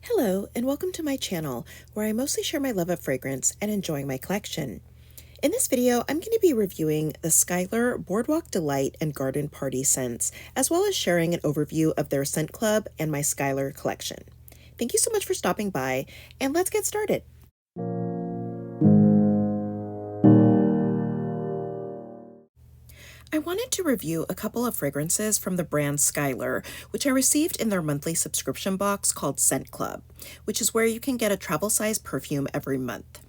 Hello, and welcome to my channel, where I mostly share my love of fragrance and enjoying my collection. In this video, I'm going to be reviewing the Skylar Boardwalk Delight and Garden Party scents, as well as sharing an overview of their scent club and my Skylar collection. Thank you so much for stopping by, and let's get started. I wanted to review a couple of fragrances from the brand Skylar, which I received in their monthly subscription box called Scent Club, which is where you can get a travel-size perfume every month.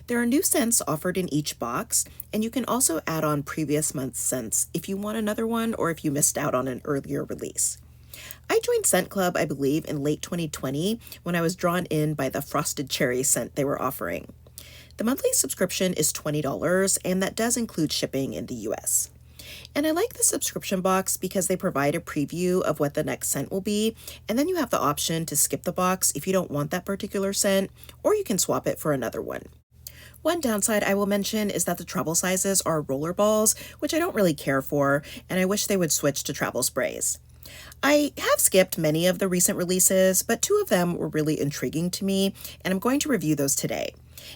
There are new scents offered in each box, and you can also add on previous month's scents if you want another one or if you missed out on an earlier release. I joined Scent Club, I believe, in late 2020 when I was drawn in by the frosted cherry scent they were offering. The monthly subscription is $20, and that does include shipping in the US. And I like the subscription box because they provide a preview of what the next scent will be, and then you have the option to skip the box if you don't want that particular scent, or you can swap it for another one. One downside I will mention is that the travel sizes are roller balls, which I don't really care for, and I wish they would switch to travel sprays. I have skipped many of the recent releases, but two of them were really intriguing to me, and I'm going to review those today.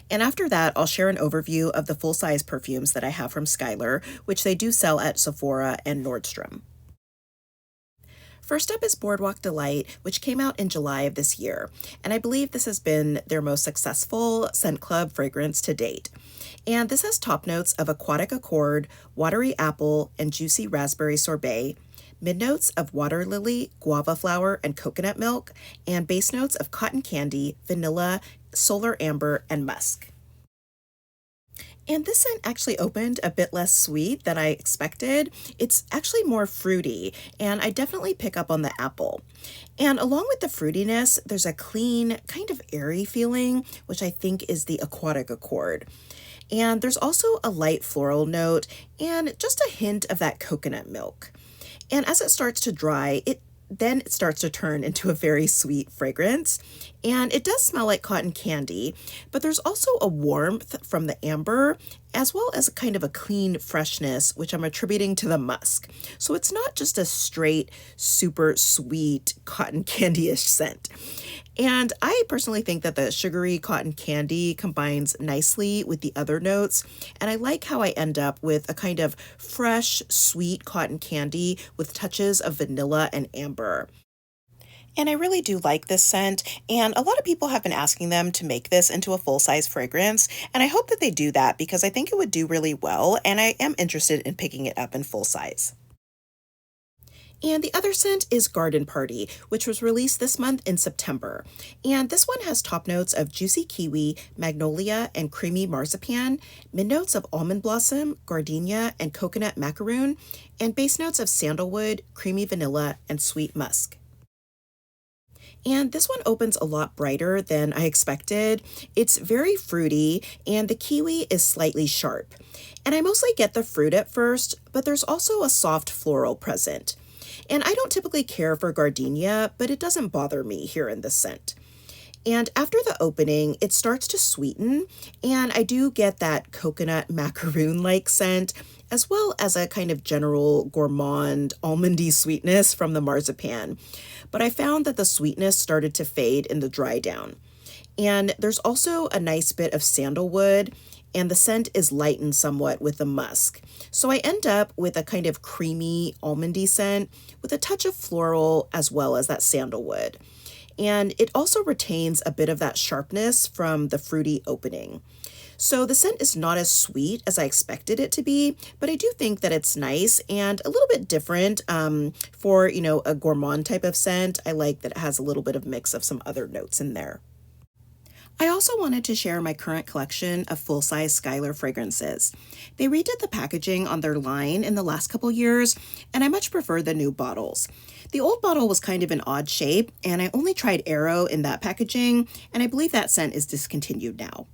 And after that, I'll share an overview of the full-size perfumes that I have from Skylar, which they do sell at Sephora and Nordstrom. First up is Boardwalk Delight, which came out in July of this year, and I believe this has been their most successful Scent Club fragrance to date. And this has top notes of aquatic accord, watery apple, and juicy raspberry sorbet, mid notes of water lily, guava flower, and coconut milk, and base notes of cotton candy, vanilla, solar amber, and musk. And this scent actually opened a bit less sweet than I expected. It's actually more fruity, and I definitely pick up on the apple. And along with the fruitiness, there's a clean, kind of airy feeling, which I think is the aquatic accord. And there's also a light floral note and just a hint of that coconut milk. And as it starts to dry, it starts to turn into a very sweet fragrance. And it does smell like cotton candy, but there's also a warmth from the amber, as well as a kind of a clean freshness, which I'm attributing to the musk. So it's not just a straight, super sweet cotton candy-ish scent. And I personally think that the sugary cotton candy combines nicely with the other notes, and I like how I end up with a kind of fresh, sweet cotton candy with touches of vanilla and amber. And I really do like this scent, and a lot of people have been asking them to make this into a full-size fragrance, and I hope that they do that because I think it would do really well, and I am interested in picking it up in full size. And the other scent is Garden Party, which was released this month in September. And this one has top notes of juicy kiwi, magnolia, and creamy marzipan, mid notes of almond blossom, gardenia, and coconut macaroon, and base notes of sandalwood, creamy vanilla, and sweet musk. And this one opens a lot brighter than I expected. It's very fruity, and the kiwi is slightly sharp. And I mostly get the fruit at first, but there's also a soft floral present. And I don't typically care for gardenia, but it doesn't bother me here in this scent. And after the opening, it starts to sweeten, and I do get that coconut macaroon-like scent, as well as a kind of general gourmand, almondy sweetness from the marzipan. But I found that the sweetness started to fade in the dry down. And there's also a nice bit of sandalwood, and the scent is lightened somewhat with the musk. So I end up with a kind of creamy, almondy scent with a touch of floral as well as that sandalwood. And it also retains a bit of that sharpness from the fruity opening. So the scent is not as sweet as I expected it to be, but I do think that it's nice and a little bit different for, a gourmand type of scent. I like that it has a little bit of mix of some other notes in there. I also wanted to share my current collection of full-size Skylar fragrances. They redid the packaging on their line in the last couple years, and I much prefer the new bottles. The old bottle was kind of an odd shape, and I only tried Arrow in that packaging, and I believe that scent is discontinued now.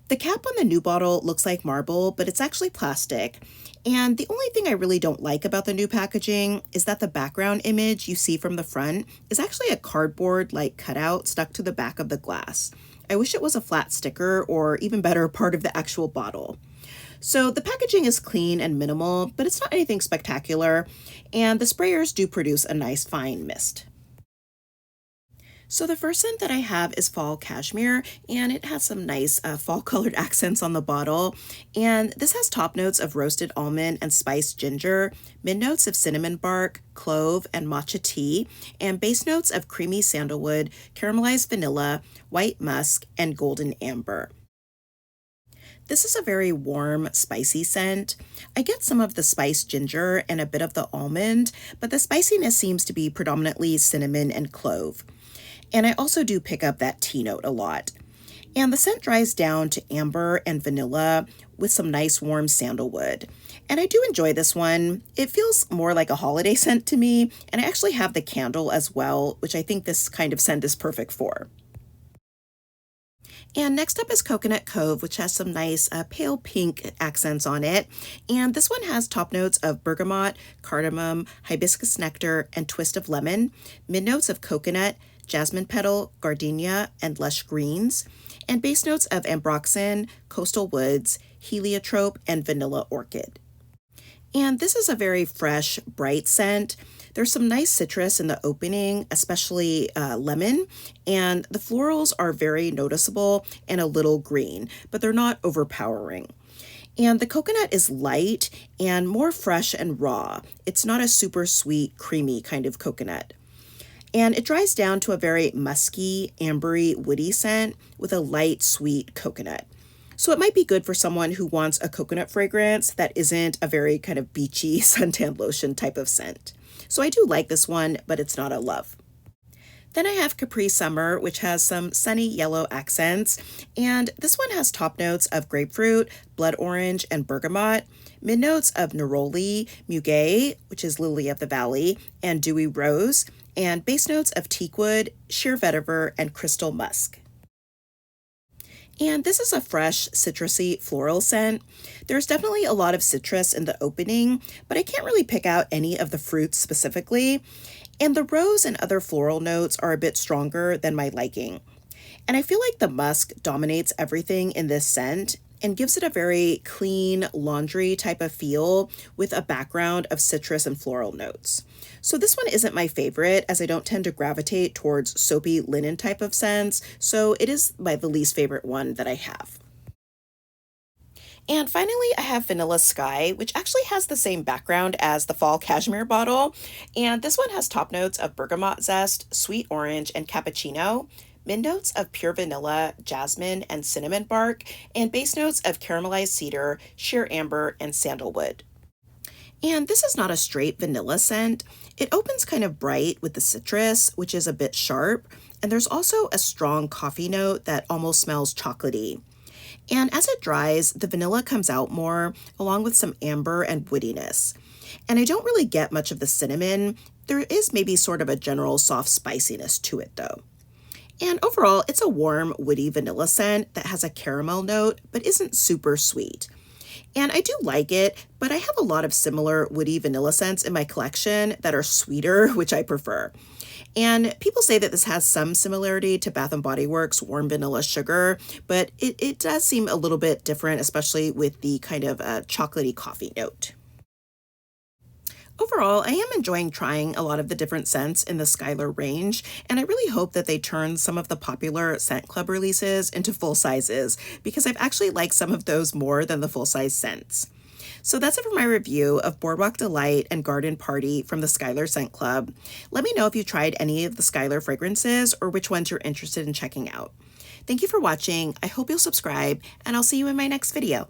The cap on the new bottle looks like marble, but it's actually plastic. And the only thing I really don't like about the new packaging is that the background image you see from the front is actually a cardboard-like cutout stuck to the back of the glass. I wish it was a flat sticker or even better, part of the actual bottle. So the packaging is clean and minimal, but it's not anything spectacular, and the sprayers do produce a nice fine mist. So the first scent that I have is Fall Cashmere, and it has some nice fall-colored accents on the bottle. And this has top notes of roasted almond and spiced ginger, mid notes of cinnamon bark, clove, and matcha tea, and base notes of creamy sandalwood, caramelized vanilla, white musk, and golden amber. This is a very warm, spicy scent. I get some of the spiced ginger and a bit of the almond, but the spiciness seems to be predominantly cinnamon and clove. And I also do pick up that tea note a lot. And the scent dries down to amber and vanilla with some nice warm sandalwood. And I do enjoy this one. It feels more like a holiday scent to me, and I actually have the candle as well, which I think this kind of scent is perfect for. And next up is Coconut Cove, which has some nice pale pink accents on it. And this one has top notes of bergamot, cardamom, hibiscus nectar, and twist of lemon, mid notes of coconut, jasmine petal, gardenia, and lush greens, and base notes of ambroxan, coastal woods, heliotrope, and vanilla orchid. And this is a very fresh, bright scent. There's some nice citrus in the opening, especially lemon, and the florals are very noticeable and a little green, but they're not overpowering. And the coconut is light and more fresh and raw. It's not a super sweet, creamy kind of coconut. And it dries down to a very musky, ambery, woody scent with a light, sweet coconut. So it might be good for someone who wants a coconut fragrance that isn't a very kind of beachy suntan lotion type of scent. So I do like this one, but it's not a love. Then I have Capri Summer, which has some sunny yellow accents, and this one has top notes of grapefruit, blood orange, and bergamot, mid notes of neroli, muguet, which is lily of the valley, and dewy rose, and base notes of teakwood, sheer vetiver, and crystal musk. And this is a fresh, citrusy floral scent. There's definitely a lot of citrus in the opening, but I can't really pick out any of the fruits specifically. And the rose and other floral notes are a bit stronger than my liking. And I feel like the musk dominates everything in this scent and gives it a very clean laundry type of feel with a background of citrus and floral notes. So this one isn't my favorite, as I don't tend to gravitate towards soapy linen type of scents, so it is the least favorite one that I have. And finally, I have Vanilla Sky, which actually has the same background as the Fall Cashmere bottle. And this one has top notes of bergamot zest, sweet orange, and cappuccino, mid notes of pure vanilla, jasmine, and cinnamon bark, and base notes of caramelized cedar, sheer amber, and sandalwood. And this is not a straight vanilla scent. It opens kind of bright with the citrus, which is a bit sharp, and there's also a strong coffee note that almost smells chocolatey. And as it dries, the vanilla comes out more, along with some amber and woodiness. And I don't really get much of the cinnamon. There is maybe sort of a general soft spiciness to it though. And overall, it's a warm, woody vanilla scent that has a caramel note, but isn't super sweet. And I do like it, but I have a lot of similar woody vanilla scents in my collection that are sweeter, which I prefer. And people say that this has some similarity to Bath & Body Works Warm Vanilla Sugar, but it does seem a little bit different, especially with the kind of chocolatey coffee note. Overall, I am enjoying trying a lot of the different scents in the Skylar range, and I really hope that they turn some of the popular Scent Club releases into full sizes, because I've actually liked some of those more than the full-size scents. So that's it for my review of Boardwalk Delight and Garden Party from the Skylar Scent Club. Let me know if you tried any of the Skylar fragrances or which ones you're interested in checking out. Thank you for watching. I hope you'll subscribe, and I'll see you in my next video.